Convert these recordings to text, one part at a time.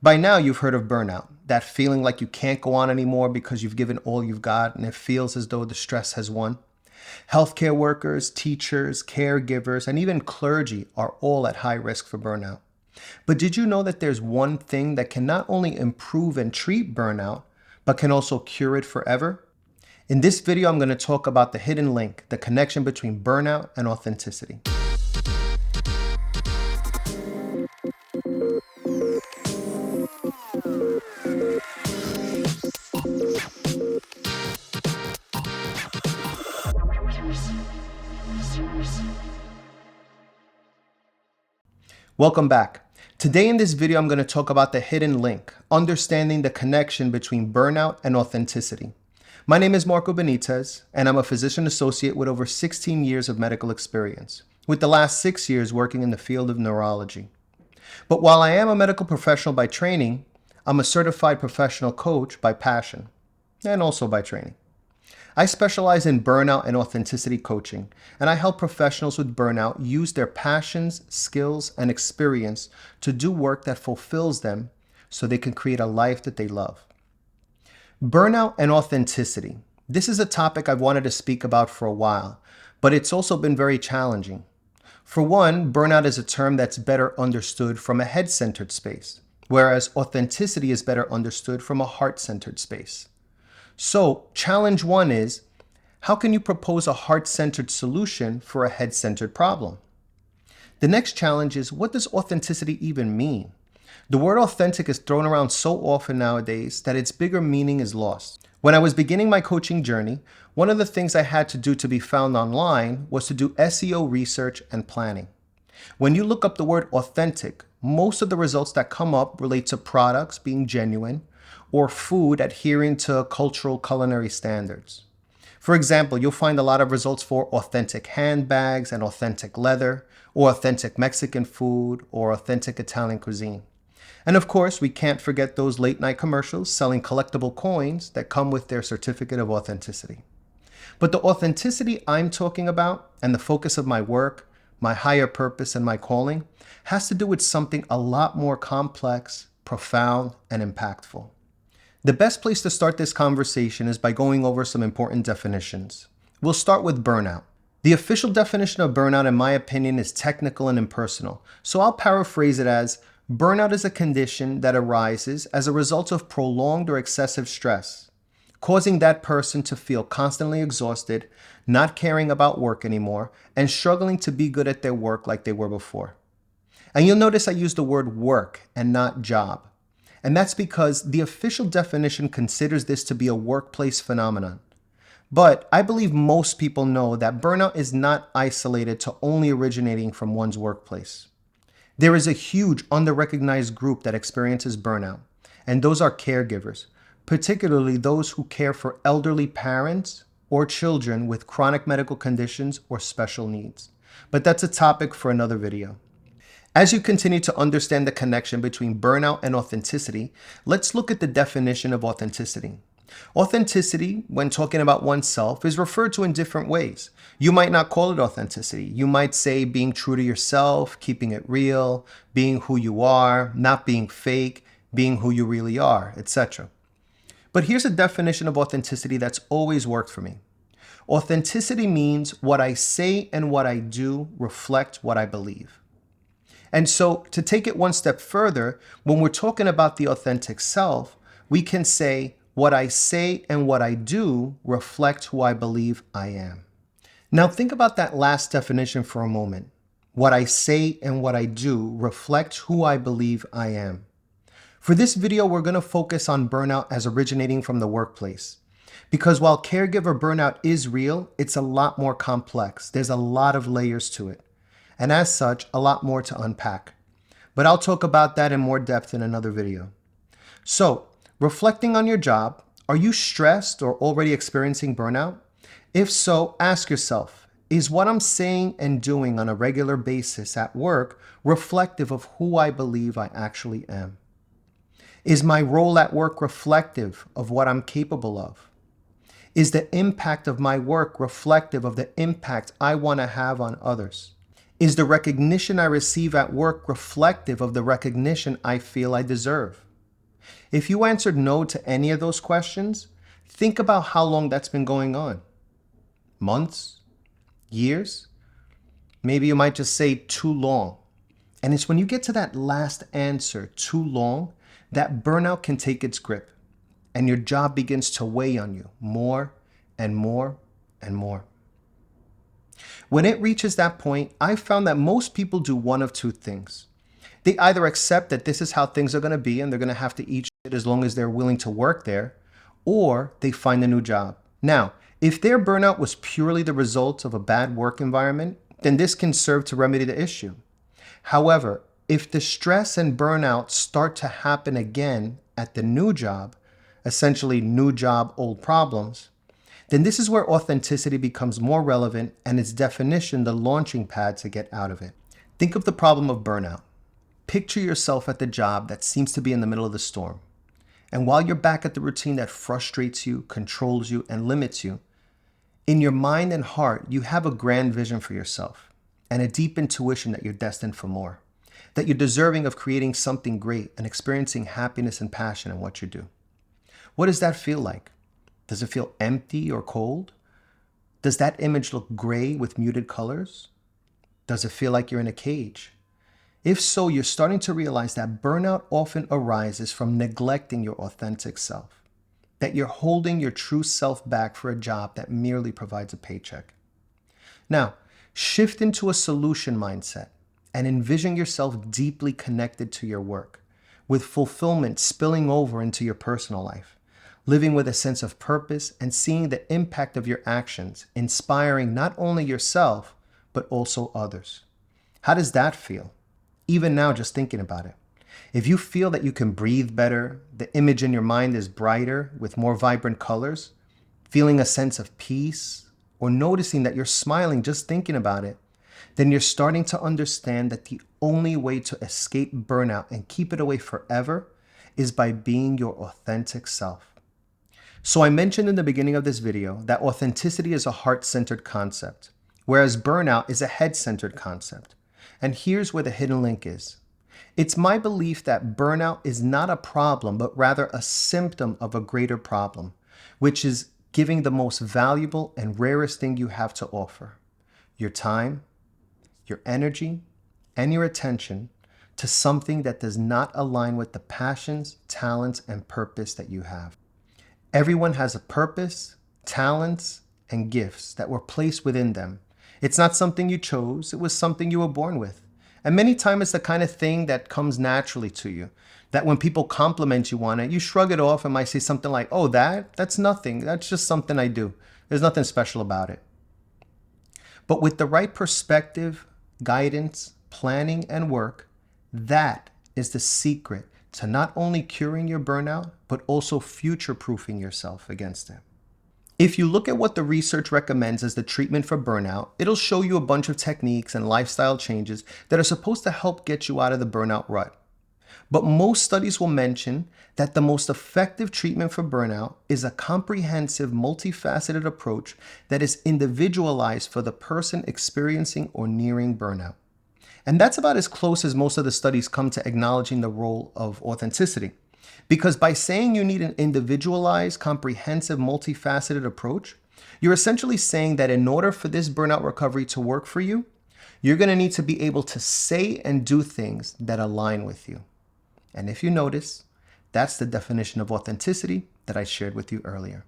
By now, you've heard of burnout, that feeling like you can't go on anymore because you've given all you've got and it feels as though the stress has won. Healthcare workers, teachers, caregivers, and even clergy are all at high risk for burnout. But did you know that there's one thing that can not only improve and treat burnout, but can also cure it forever? In this video, I'm going to talk about the hidden link, the connection between burnout and authenticity. Welcome back. Today in this video, I'm going to talk about the hidden link, understanding the connection between burnout and authenticity. My name is Marco Benitez, and I'm a physician associate with over 16 years of medical experience, with the last 6 years working in the field of neurology. But while I am a medical professional by training, I'm a certified professional coach by passion, and also by training. I specialize in burnout and authenticity coaching, and I help professionals with burnout use their passions, skills, and experience to do work that fulfills them so they can create a life that they love. Burnout and authenticity. This is a topic I've wanted to speak about for a while, but it's also been very challenging. For one, burnout is a term that's better understood from a head-centered space, whereas authenticity is better understood from a heart-centered space. So, challenge one is, how can you propose a heart-centered solution for a head-centered problem? The next challenge is, what does authenticity even mean? The word authentic is thrown around so often nowadays that its bigger meaning is lost. When I was beginning my coaching journey, one of the things I had to do to be found online was to do SEO research and planning. When you look up the word authentic, most of the results that come up relate to products being genuine, or food adhering to cultural culinary standards. For example, you'll find a lot of results for authentic handbags and authentic leather, or authentic Mexican food, or authentic Italian cuisine. And of course, we can't forget those late night commercials selling collectible coins that come with their certificate of authenticity. But the authenticity I'm talking about, and the focus of my work, my higher purpose, and my calling, has to do with something a lot more complex, profound, and impactful. The best place to start this conversation is by going over some important definitions. We'll start with burnout. The official definition of burnout, in my opinion, is technical and impersonal, so I'll paraphrase it as, burnout is a condition that arises as a result of prolonged or excessive stress, causing that person to feel constantly exhausted, not caring about work anymore, and struggling to be good at their work like they were before. And you'll notice I use the word work and not job. And that's because the official definition considers this to be a workplace phenomenon. But I believe most people know that burnout is not isolated to only originating from one's workplace. There is a huge under-recognized group that experiences burnout, and those are caregivers, particularly those who care for elderly parents or children with chronic medical conditions or special needs. But that's a topic for another video. As you continue to understand the connection between burnout and authenticity, let's look at the definition of authenticity. Authenticity, when talking about oneself, is referred to in different ways. You might not call it authenticity. You might say being true to yourself, keeping it real, being who you are, not being fake, being who you really are, etc. But here's a definition of authenticity that's always worked for me. Authenticity means what I say and what I do reflect what I believe. And so to take it one step further, when we're talking about the authentic self, we can say what I say and what I do reflect who I believe I am. Now think about that last definition for a moment. What I say and what I do reflect who I believe I am. For this video, we're going to focus on burnout as originating from the workplace. Because while caregiver burnout is real, it's a lot more complex. There's a lot of layers to it. And as such, a lot more to unpack. But I'll talk about that in more depth in another video. So, reflecting on your job, are you stressed or already experiencing burnout? If so, ask yourself, is what I'm saying and doing on a regular basis at work reflective of who I believe I actually am? Is my role at work reflective of what I'm capable of? Is the impact of my work reflective of the impact I want to have on others? Is the recognition I receive at work reflective of the recognition I feel I deserve? If you answered no to any of those questions, think about how long that's been going on. Months? Years? Maybe you might just say too long. And it's when you get to that last answer, too long, that burnout can take its grip and your job begins to weigh on you more and more and more. When it reaches that point, I found that most people do one of two things. They either accept that this is how things are going to be and they're going to have to eat shit as long as they're willing to work there, or they find a new job. Now, if their burnout was purely the result of a bad work environment, then this can serve to remedy the issue. However, if the stress and burnout start to happen again at the new job, essentially new job, old problems, then this is where authenticity becomes more relevant and its definition the launching pad to get out of it. Think of the problem of burnout. Picture yourself at the job that seems to be in the middle of the storm. And while you're back at the routine that frustrates you, controls you, and limits you, in your mind and heart, you have a grand vision for yourself and a deep intuition that you're destined for more, that you're deserving of creating something great and experiencing happiness and passion in what you do. What does that feel like? Does it feel empty or cold? Does that image look gray with muted colors? Does it feel like you're in a cage? If so, you're starting to realize that burnout often arises from neglecting your authentic self, that you're holding your true self back for a job that merely provides a paycheck. Now, shift into a solution mindset and envision yourself deeply connected to your work, with fulfillment spilling over into your personal life, living with a sense of purpose and seeing the impact of your actions, inspiring not only yourself, but also others. How does that feel? Even now, just thinking about it. If you feel that you can breathe better, the image in your mind is brighter with more vibrant colors, feeling a sense of peace, or noticing that you're smiling just thinking about it, then you're starting to understand that the only way to escape burnout and keep it away forever is by being your authentic self. So I mentioned in the beginning of this video that authenticity is a heart-centered concept, whereas burnout is a head-centered concept. And here's where the hidden link is. It's my belief that burnout is not a problem, but rather a symptom of a greater problem, which is giving the most valuable and rarest thing you have to offer, your time, your energy, and your attention to something that does not align with the passions, talents, and purpose that you have. Everyone has a purpose, talents, and gifts that were placed within them. It's not something you chose, it was something you were born with. And many times it's the kind of thing that comes naturally to you, that when people compliment you on it, you shrug it off and might say something like, oh, that's nothing. That's just something I do. There's nothing special about it. But with the right perspective, guidance, planning, and work, that is the secret to not only curing your burnout, but also future-proofing yourself against it. If you look at what the research recommends as the treatment for burnout, it'll show you a bunch of techniques and lifestyle changes that are supposed to help get you out of the burnout rut. But most studies will mention that the most effective treatment for burnout is a comprehensive, multifaceted approach that is individualized for the person experiencing or nearing burnout. And that's about as close as most of the studies come to acknowledging the role of authenticity. Because by saying you need an individualized, comprehensive, multifaceted approach, you're essentially saying that in order for this burnout recovery to work for you, you're going to need to be able to say and do things that align with you. And if you notice, that's the definition of authenticity that I shared with you earlier.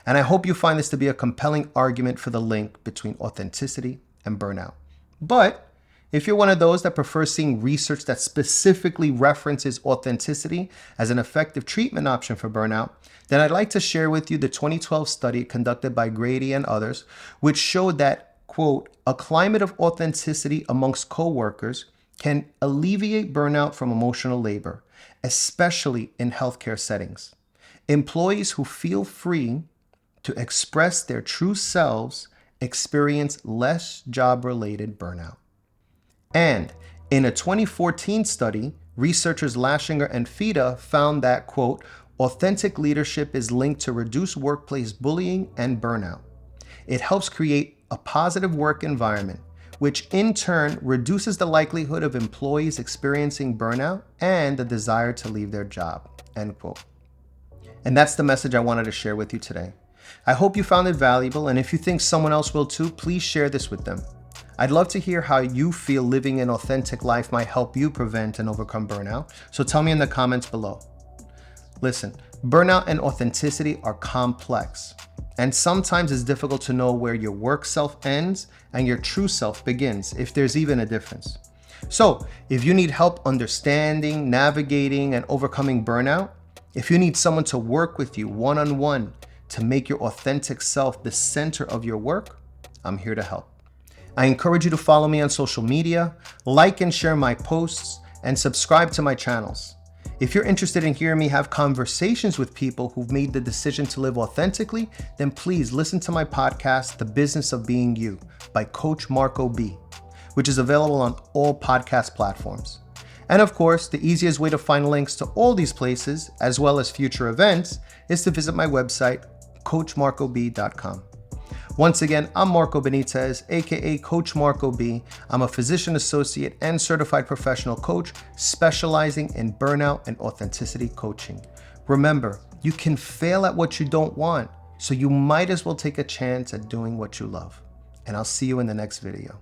And I hope you find this to be a compelling argument for the link between authenticity and burnout. But if you're one of those that prefer seeing research that specifically references authenticity as an effective treatment option for burnout, then I'd like to share with you the 2012 study conducted by Grady and others, which showed that, quote, a climate of authenticity amongst coworkers can alleviate burnout from emotional labor, especially in healthcare settings. Employees who feel free to express their true selves experience less job-related burnout. And in a 2014 study, researchers Lashinger and Fida found that, quote, authentic leadership is linked to reduced workplace bullying and burnout. It helps create a positive work environment, which in turn reduces the likelihood of employees experiencing burnout and the desire to leave their job, end quote. And that's the message I wanted to share with you today. I hope you found it valuable, and if you think someone else will too, please share this with them. I'd love to hear how you feel living an authentic life might help you prevent and overcome burnout, so tell me in the comments below. Listen, burnout and authenticity are complex, and sometimes it's difficult to know where your work self ends and your true self begins, if there's even a difference. So, if you need help understanding, navigating, and overcoming burnout, if you need someone to work with you one-on-one to make your authentic self the center of your work, I'm here to help. I encourage you to follow me on social media, like and share my posts, and subscribe to my channels. If you're interested in hearing me have conversations with people who've made the decision to live authentically, then please listen to my podcast, The Business of Being You, by Coach MarcoB, which is available on all podcast platforms. And of course, the easiest way to find links to all these places, as well as future events, is to visit my website, coachmarcob.com. Once again, I'm Marco Benitez, a.k.a. Coach MarcoB. I'm a physician associate and certified professional coach specializing in burnout and authenticity coaching. Remember, you can fail at what you don't want, so you might as well take a chance at doing what you love. And I'll see you in the next video.